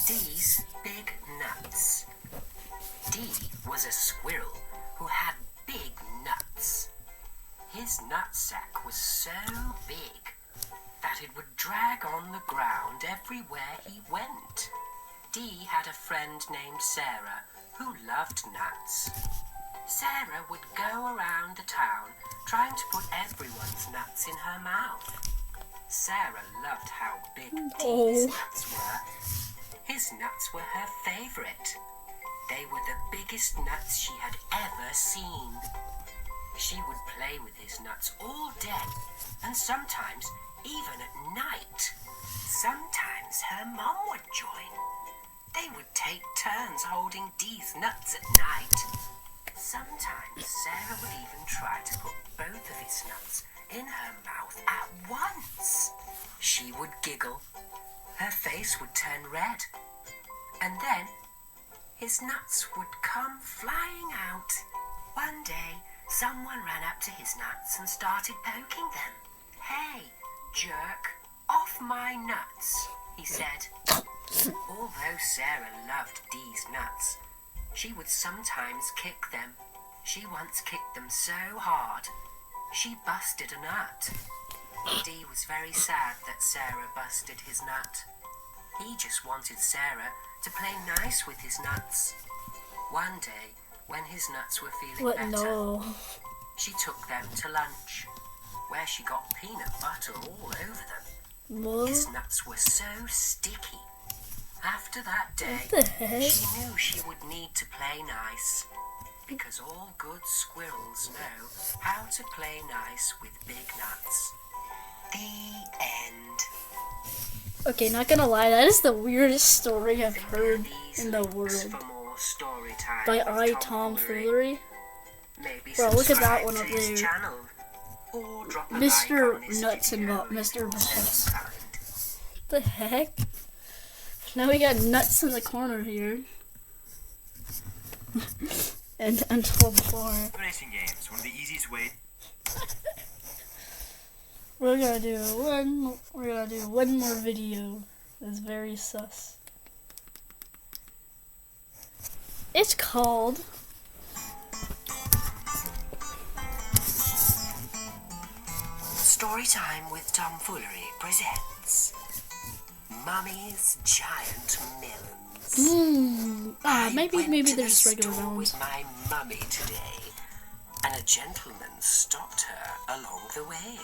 Deez big nuts. Dee was a squirrel who had big nuts. His nutsack was so big that it would drag on the ground everywhere he went. Dee had a friend named Sarah who loved nuts. Sarah would go around the town trying to put everyone's nuts in her mouth. Sarah loved how big Dee's nuts were. His nuts were her favorite. They were the biggest nuts she had ever seen. She would play with his nuts all day, and sometimes even at night. Sometimes her mom would join. They would take turns holding Dee's nuts at night. Sometimes Sarah would even try to put both of his nuts in her mouth at once. She would giggle. Her face would turn red. And then his nuts would come flying out. One day, someone ran up to his nuts and started poking them. "Hey, jerk, off my nuts," he said. Although Sarah loved Dee's nuts, she would sometimes kick them. She once kicked them so hard, she busted a nut. Dee was very sad that Sarah busted his nut. He just wanted Sarah to play nice with his nuts. One day, when his nuts were feeling better, she took them to lunch, where she got peanut butter all over them. His nuts were so sticky. After that day, she knew she would need to play nice, because all good squirrels know how to play nice with big nuts. The end. Okay, not gonna lie, that is the weirdest story I've heard in the world. By I, Tom Foolery. Bro, look at that one up there. Mr. Nuts and Mr. Balls. The heck? Now we got nuts in the corner here. And until before. Racing games, one of the easiest ways. We're gonna do one more video. That's very sus. It's called Storytime with Tomfoolery presents Mummy's Giant Melons. Maybe they're just regular melons. With my mummy today, and a gentleman stopped her along the way.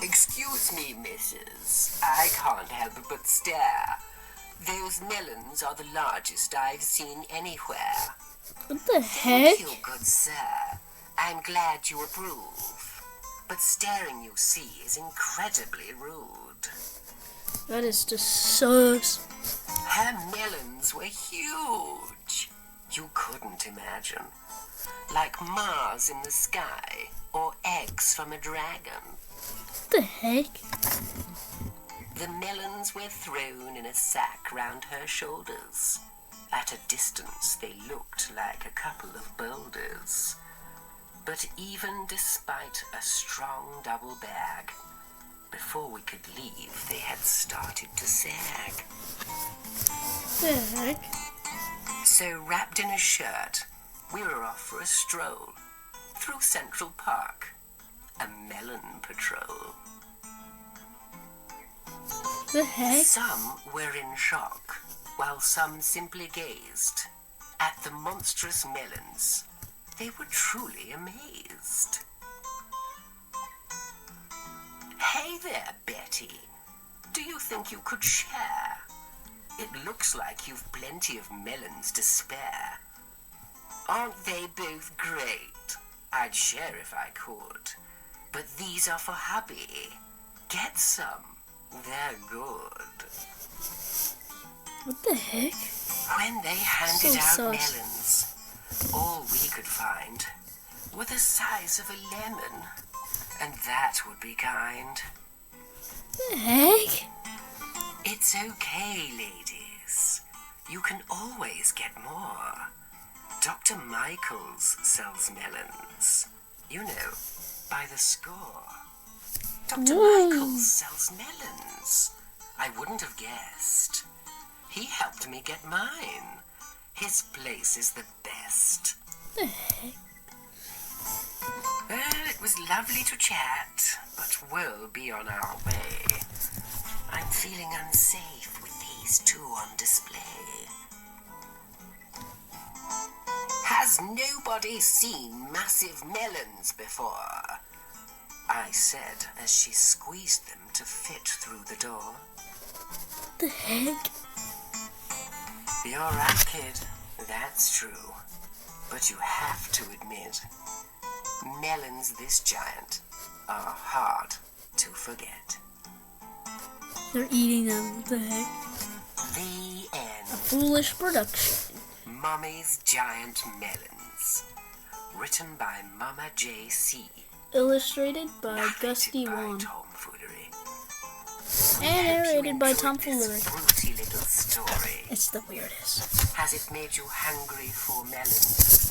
"Excuse me, missus, I can't help but stare. Those melons are the largest I've seen anywhere." What the heck? "Thank you, good sir. I'm glad you approve. But staring, you see, is incredibly rude." That is just sus. Her melons were huge. You couldn't imagine. Like Mars in the sky, or eggs from a dragon. What the heck? The melons were thrown in a sack round her shoulders. At a distance, they looked like a couple of boulders. But even despite a strong double bag, before we could leave, they had started to sag. The heck? So wrapped in a shirt, we were off for a stroll through Central Park, a melon patrol. The heck? Some were in shock, while some simply gazed at the monstrous melons. They were truly amazed. "Hey there, Betty. Do you think you could share? It looks like you've plenty of melons to spare." "Aren't they both great? I'd share if I could. But these are for hubby. Get some. They're good." What the heck? When they handed So out sus. melons, all we could find were the size of a lemon, and that would be kind. The heck? It's okay, ladies. You can always get more. Dr. Michaels sells melons. You know, by the score. Dr. Michaels sells melons. I wouldn't have guessed. He helped me get mine. His place is the best. The heck? Well, it was lovely to chat, but we'll be on our way. I'm feeling unsafe with these two on display. Has nobody seen massive melons before? I said as she squeezed them to fit through the door. The heck? You're right, kid. That's true. But you have to admit, melons this giant are hard to forget. They're eating them. What the heck? The end. A foolish production. Mommy's Giant Melons. Written by Mama J.C. Illustrated by Narrated Gusty by Wong. Tomfoolery. And narrated by Enjoyed Tomfoolery. this fruity little story. It's the weirdest. Has it made you hungry for melons?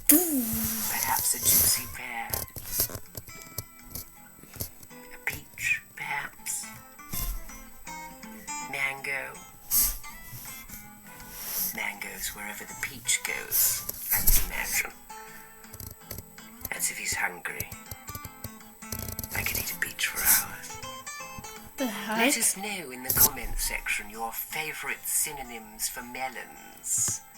Perhaps a juicy pear? A peach, perhaps? Mango? Mangoes wherever the peach goes, I would imagine. That's if he's hungry. I could eat a peach for hours. The heck? Let us know in the comment section your favorite synonyms for melons.